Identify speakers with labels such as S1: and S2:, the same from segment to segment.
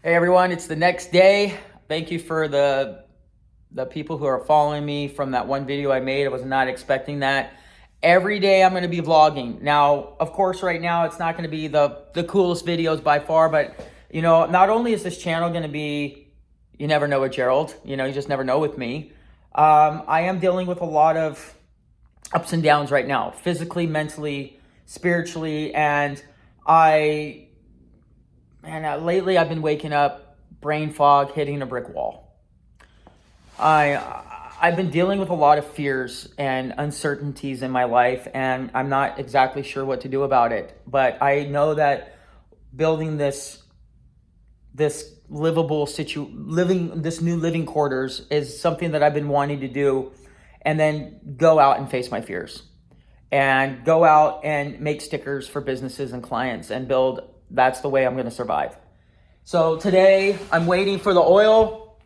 S1: Hey everyone, it's the next day. Thank you for the people who are following me from that one video I made. I was not expecting that. Every day I'm going to be vlogging. Now, of course, right now it's not going to be the coolest videos by far, but not only is this channel going to be, you never know with Gerald, you just never know with me. I am dealing with a lot of ups and downs right now, physically, mentally, spiritually, and lately I've been waking up, brain fog, hitting a brick wall. I've been dealing with a lot of fears and uncertainties in my life, and I'm not exactly sure what to do about it. But I know that building this new living quarters is something that I've been wanting to do, and then go out and face my fears, and go out and make stickers for businesses and clients and build. That's the way I'm going to survive. So today I'm waiting for the oil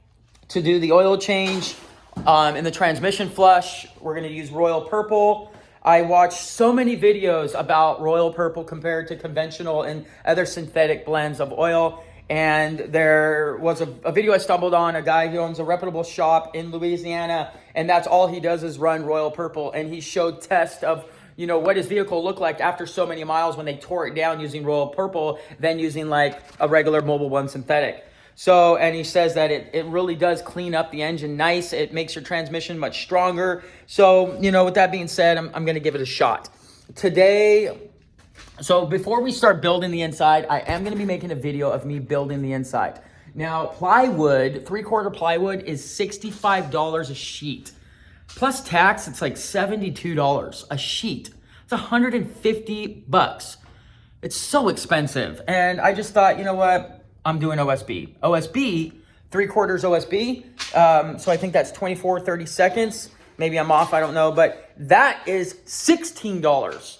S1: to do the oil change in the transmission flush. We're going to use Royal Purple. I watched so many videos about Royal Purple compared to conventional and other synthetic blends of oil. And there was a video I stumbled on, a guy who owns a reputable shop in Louisiana, and that's all he does is run Royal Purple. And he showed tests of what his vehicle looked like after so many miles when they tore it down using Royal Purple, then using like a regular Mobil 1 synthetic. So, and he says that it really does clean up the engine nice. It makes your transmission much stronger. So, with that being said, I'm going to give it a shot. Today, so before we start building the inside, I am going to be making a video of me building the inside. Now, plywood, 3/4 plywood is $65 a sheet. Plus tax, it's like $72 a sheet. It's $150. It's so expensive. And I just thought, you know what? I'm doing OSB. OSB, 3/4 OSB. So I think that's 24, 30 seconds. Maybe I'm off, I don't know. But that is $16.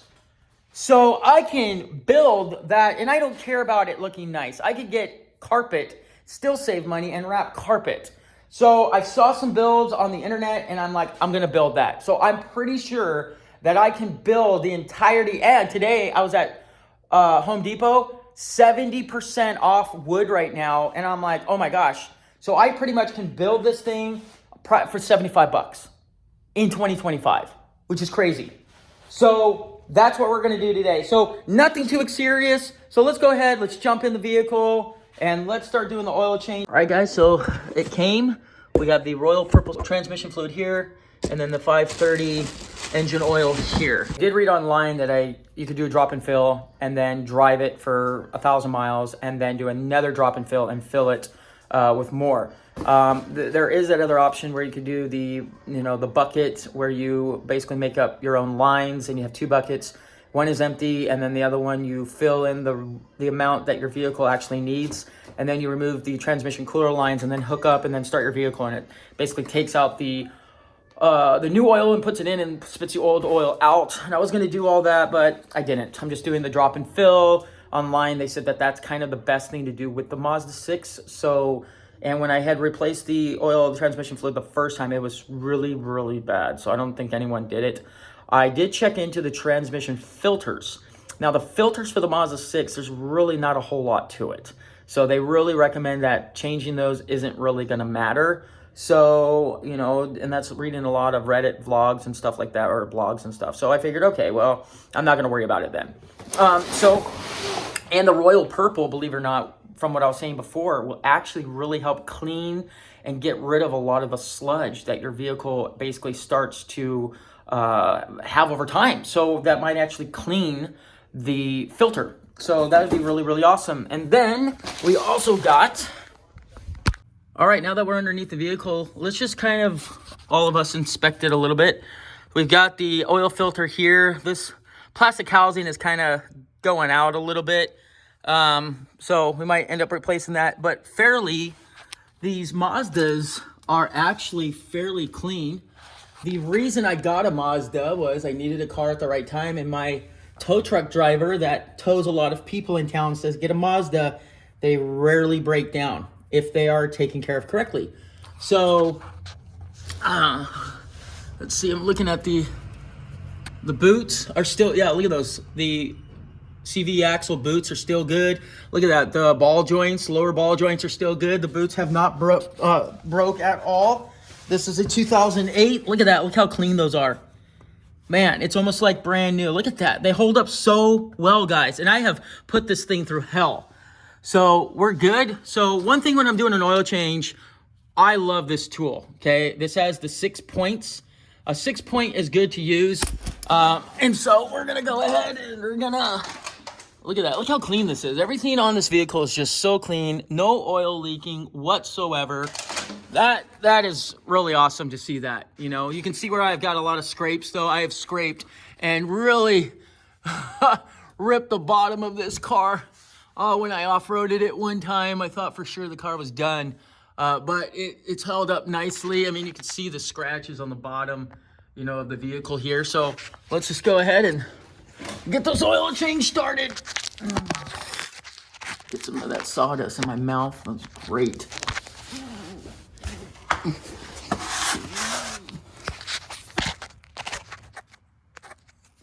S1: So I can build that, and I don't care about it looking nice. I could get carpet, still save money, and wrap carpet. So I saw some builds on the internet, and I'm like, I'm going to build that. So I'm pretty sure that I can build the entirety. And today I was at Home Depot, 70% off wood right now. And I'm like, oh my gosh. So I pretty much can build this thing for $75 in 2025, which is crazy. So that's what we're going to do today. So nothing too serious. So let's go ahead. Let's jump in the vehicle and let's start doing the oil change. All right, guys. So it came. We got the Royal Purple transmission fluid here, and then the 530 engine oil here. I did read online that you could do a drop and fill and then drive it for 1,000 miles and then do another drop and fill it with more. There is that other option where you could do the bucket where you basically make up your own lines, and you have two buckets. One is empty, and then the other one you fill in the amount that your vehicle actually needs, and then you remove the transmission cooler lines and then hook up and then start your vehicle, and it basically takes out the new oil and puts it in and spits the old oil out. And I was going to do all that, but I didn't. I'm just doing the drop and fill. Online they said that that's kind of the best thing to do with the Mazda 6. And when I had replaced the oil, the transmission fluid the first time, it was really, really bad. So I don't think anyone did it. I did check into the transmission filters. Now, the filters for the Mazda 6, there's really not a whole lot to it. So they really recommend that changing those isn't really going to matter. So, and that's reading a lot of Reddit vlogs and stuff like that, or blogs and stuff. So I figured, okay, well, I'm not going to worry about it then. And the Royal Purple, believe it or not, from what I was saying before, will actually really help clean and get rid of a lot of the sludge that your vehicle basically starts to have over time. So that might actually clean the filter. So that would be really, really awesome. And then we also got, all right, now that we're underneath the vehicle, let's just kind of, all of us, inspect it a little bit. We've got the oil filter here. This plastic housing is kind of going out a little bit. So we might end up replacing that, but these Mazdas are actually fairly clean. The reason I got a Mazda was I needed a car at the right time, and my tow truck driver that tows a lot of people in town says, get a Mazda. They rarely break down if they are taken care of correctly. So, let's see, I'm looking at the boots are still, yeah, look at those. The CV axle boots are still good. Look at that. The ball joints, lower ball joints are still good. The boots have not broke at all. This is a 2008. Look at that. Look how clean those are. Man, it's almost like brand new. Look at that. They hold up so well, guys. And I have put this thing through hell. So we're good. So one thing when I'm doing an oil change, I love this tool, okay? This has the 6 points. A 6 point is good to use. And so we're gonna go ahead and we're gonna, look at that. Look how clean this is. Everything on this vehicle is just so clean. No oil leaking whatsoever. That is really awesome to see that. You know, you can see where I've got a lot of scrapes though. I have scraped and really ripped the bottom of this car. When I off-roaded it one time, I thought for sure the car was done. But it's held up nicely. I mean, you can see the scratches on the bottom, you know, of the vehicle here. So let's just go ahead and get this oil change started. Get some of that sawdust in my mouth. That's great.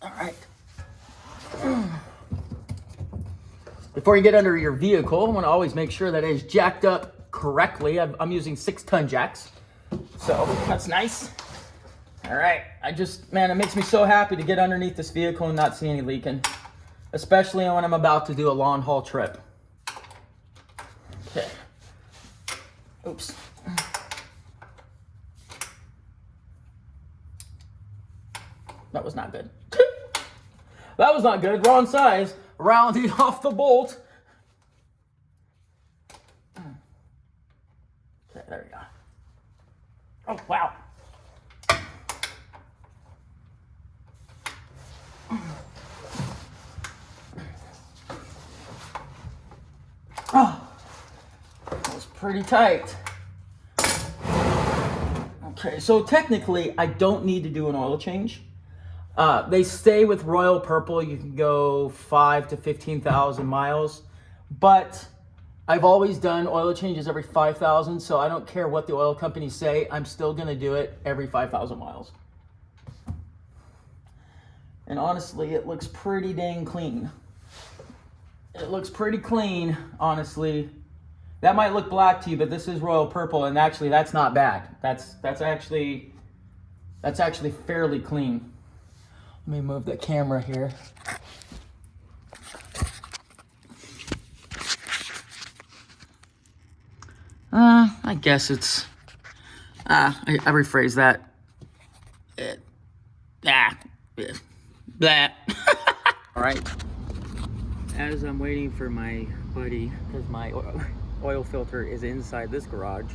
S1: All right. Before you get under your vehicle, I want to always make sure that it is jacked up correctly. I'm using 6-ton jacks, so that's nice. All right, man, it makes me so happy to get underneath this vehicle and not see any leaking, especially when I'm about to do a long haul trip. Okay. Oops. That was not good. That was not good. Wrong size. Rounding off the bolt. Okay, there we go. Oh, wow. Oh, that was pretty tight. Okay, so technically, I don't need to do an oil change. They say with Royal Purple, you can go 5 to 15,000 miles, but I've always done oil changes every 5,000, so I don't care what the oil companies say. I'm still going to do it every 5,000 miles. And honestly, it looks pretty dang clean. It looks pretty clean, honestly. That might look black to you, but this is Royal Purple, and actually, that's not bad. That's actually fairly clean. Let me move the camera here. I guess it's, I rephrase that. All right. As I'm waiting for my buddy, because my oil filter is inside this garage,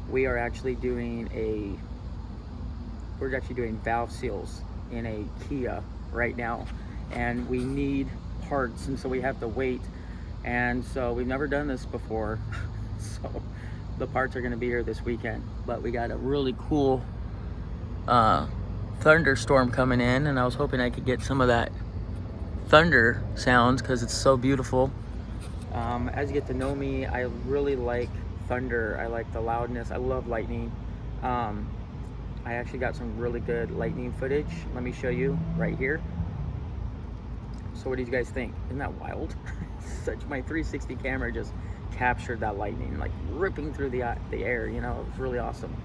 S1: we're actually doing valve seals in a Kia right now, and we need parts, and so we have to wait. And so we've never done this before, so the parts are going to be here this weekend. But we got a really cool thunderstorm coming in, and I was hoping I could get some of that thunder sounds because it's so beautiful. As you get to know me, I really like thunder. I like the loudness. I love lightning. I actually got some really good lightning footage. Let me show you right here. So what do you guys think? Isn't that wild? My 360 camera just captured that lightning, like ripping through the air. You know, it was really awesome.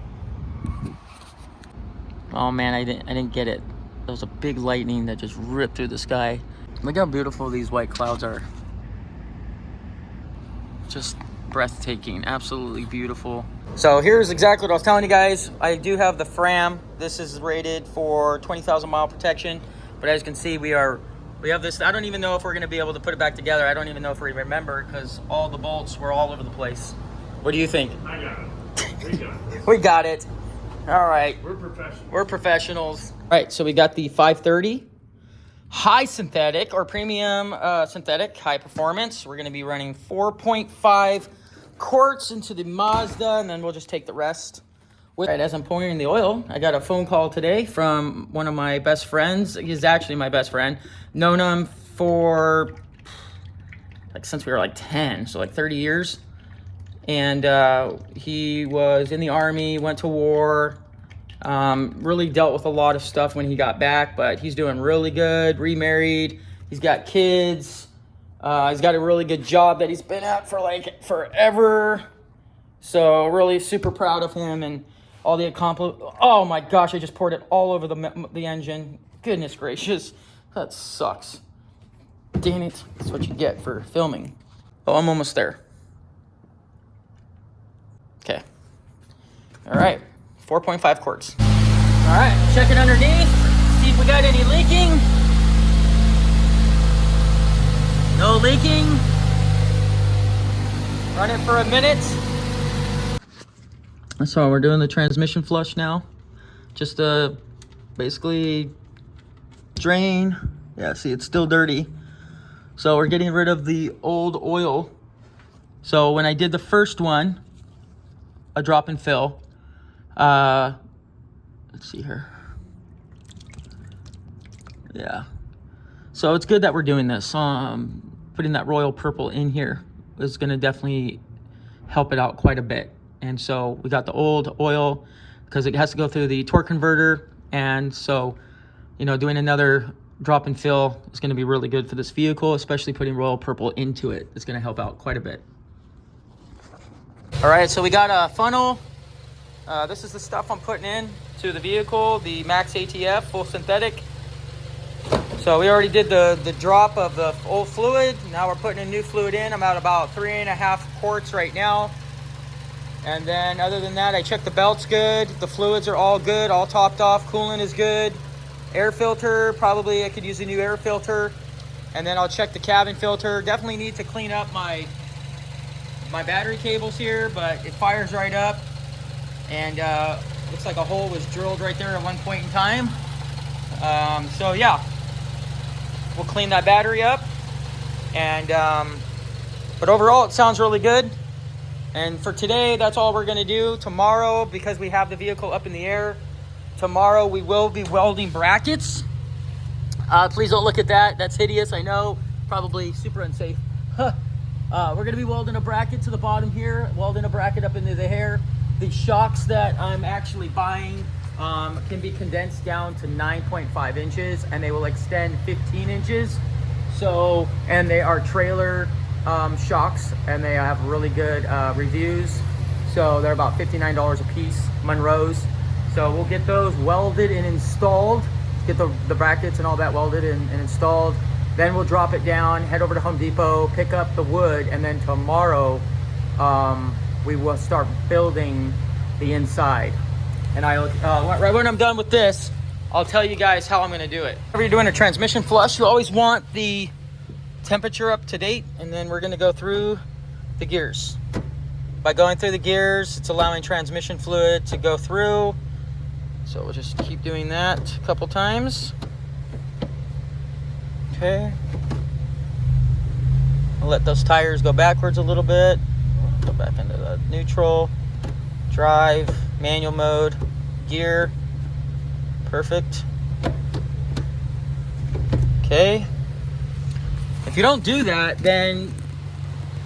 S1: Oh man, I didn't get it. There was a big lightning that just ripped through the sky. Look how beautiful these white clouds are. Just breathtaking, absolutely beautiful. So here's exactly what I was telling you guys. I do have the Fram. This is rated for 20,000 mile protection, but as you can see, we have this. I don't even know if we're going to be able to put it back together. I don't even know if we remember because all the bolts were all over the place. What do you think?
S2: I got it. We got it.
S1: We got it. All right.
S2: We're professionals.
S1: We're professionals. All right, so we got the 530 high synthetic or premium synthetic high performance. We're going to be running 4.5 quarts into the Mazda, and then we'll just take the rest. All right, as I'm pouring the oil, I got a phone call today from one of my best friends. He's actually my best friend. Known him for since we were 10, so 30 years. And he was in the Army, went to war, really dealt with a lot of stuff when he got back, but he's doing really good, remarried, He's got kids. He's got a really good job that he's been at for like forever. So really super proud of him and all the accomplishments. Oh my gosh, I just poured it all over the engine. Goodness gracious, that sucks. Dang it, that's what you get for filming. Oh, I'm almost there. Okay. All right, 4.5 quarts. All right, check it underneath, see if we got any leaking. No leaking. Run it for a minute. So we're doing the transmission flush now. Just basically drain. Yeah, see, it's still dirty. So we're getting rid of the old oil. So when I did the first one, a drop and fill, let's see here. Yeah. So it's good that we're doing this. Putting that royal purple in here is gonna definitely help it out quite a bit. And so we got the old oil because it has to go through the torque converter. And so, you know, doing another drop and fill is going to be really good for this vehicle, especially putting royal purple into it. It's going to help out quite a bit. All right, so we got a funnel. This is the stuff I'm putting in to the vehicle, the Max ATF full synthetic. So we already did the drop of the old fluid. Now we're putting a new fluid in. I'm at about 3.5 quarts right now. And then other than that, I checked the belts good. The fluids are all good, all topped off. Coolant is good. Air filter, probably I could use a new air filter. And then I'll check the cabin filter. Definitely need to clean up my battery cables here, but it fires right up. And looks like a hole was drilled right there at one point in time. So yeah, we'll clean that battery up. And but overall, it sounds really good. And for today, that's all we're gonna do. Tomorrow, because we have the vehicle up in the air, tomorrow we will be welding brackets. Please don't look at that. That's hideous, I know. Probably super unsafe. We're gonna be welding a bracket to the bottom here, welding a bracket up into the hair. The shocks that I'm actually buying can be condensed down to 9.5 inches and they will extend 15 inches. So, and they are trailer shocks and they have really good reviews. So they're about $59 a piece, Monroe's. So we'll get those welded and installed, get the brackets and all that welded and installed. Then we'll drop it down, head over to Home Depot, pick up the wood, and then tomorrow we will start building the inside. And right when I'm done with this, I'll tell you guys how I'm gonna do it. Whenever you're doing a transmission flush, you always want the temperature up to date, and then we're going to go through the gears. By going through the gears, it's allowing transmission fluid to go through. So we'll just keep doing that a couple times. Okay. I'll let those tires go backwards a little bit. Go back into the neutral, drive, manual mode, gear. Perfect. Okay. If you don't do that, then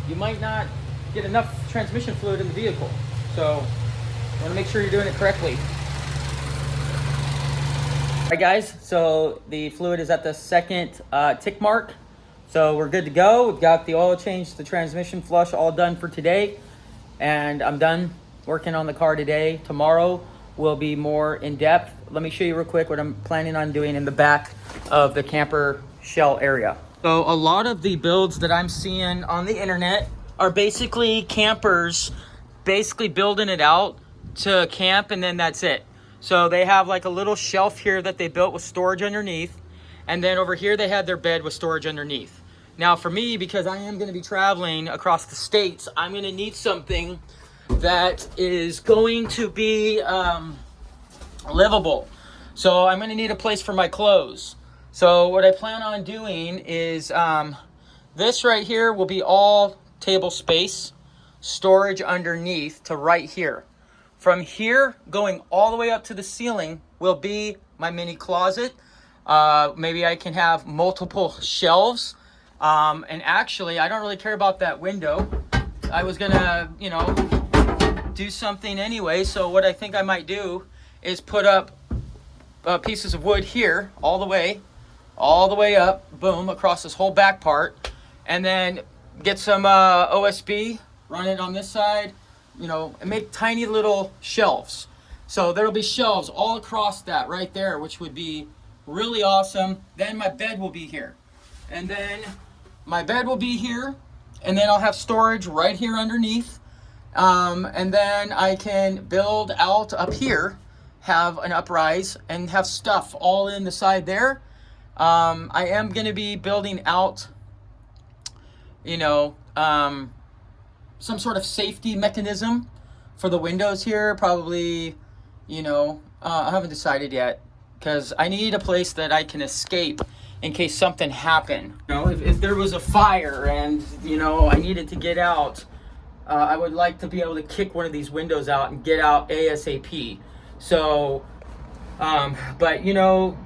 S1: you might not get enough transmission fluid in the vehicle. So you want to make sure you're doing it correctly. All right, guys, so the fluid is at the second tick mark. So we're good to go. We've got the oil change, the transmission flush all done for today. And I'm done working on the car today. Tomorrow will be more in depth. Let me show you real quick what I'm planning on doing in the back of the camper shell area. So a lot of the builds that I'm seeing on the internet are basically campers basically building it out to camp and then that's it. So they have like a little shelf here that they built with storage underneath. And then over here they had their bed with storage underneath. Now for me, because I am going to be traveling across the states, I'm going to need something that is going to be livable. So I'm going to need a place for my clothes. So what I plan on doing is this right here will be all table space, storage underneath to right here. From here, going all the way up to the ceiling will be my mini closet. Maybe I can have multiple shelves. And actually, I don't really care about that window. I was gonna, you know, do something anyway. So what I think I might do is put up pieces of wood here all the way up, boom, across this whole back part, and then get some OSB, run it on this side, you know, and make tiny little shelves. So there'll be shelves all across that right there, which would be really awesome. Then my bed will be here. And then my bed will be here. And then I'll have storage right here underneath. And then I can build out up here, have an uprise, and have stuff all in the side there. I am going to be building out, you know, some sort of safety mechanism for the windows here. Probably, you know, I haven't decided yet, because I need a place that I can escape in case something happened. You know, if there was a fire and, you know, I needed to get out, I would like to be able to kick one of these windows out and get out ASAP. So, but, you know,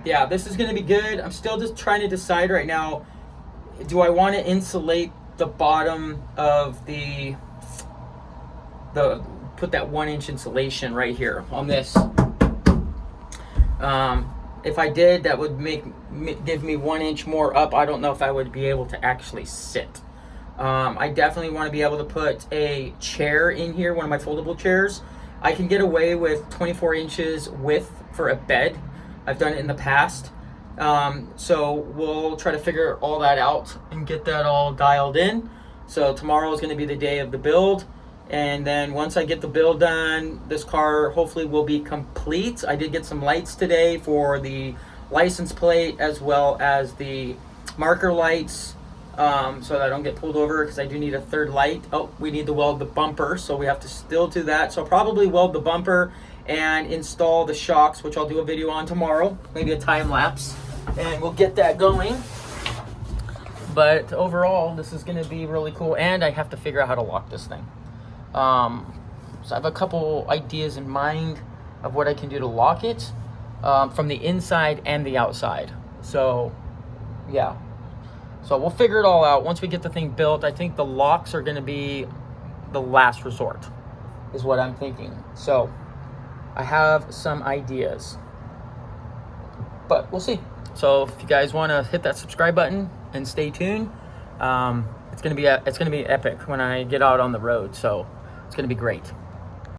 S1: yeah, this is going to be good. I'm still just trying to decide right now, do I want to insulate the bottom of the put that 1-inch insulation right here on this. If I did, that would give me 1 inch more up. I don't know if I would be able to actually sit. I definitely want to be able to put a chair in here, one of my foldable chairs. I can get away with 24 inches width for a bed. I've done it in the past. So we'll try to figure all that out and get that all dialed in. So tomorrow is going to be the day of the build. And then once I get the build done, this car hopefully will be complete. I did get some lights today for the license plate as well as the marker lights, so that I don't get pulled over, because I do need a third light. Oh, we need to weld the bumper, so we have to still do that. So I'll probably weld the bumper and install the shocks, which I'll do a video on tomorrow, maybe a time lapse, and we'll get that going. But overall, this is going to be really cool, and I have to figure out how to lock this thing. So I have a couple ideas in mind of what I can do to lock it, from the inside and the outside. So, yeah. So we'll figure it all out once we get the thing built. I think the locks are going to be the last resort, is what I'm thinking. So I have some ideas, but we'll see. So if you guys want to hit that subscribe button and stay tuned, it's gonna be epic when I get out on the road. So it's gonna be great.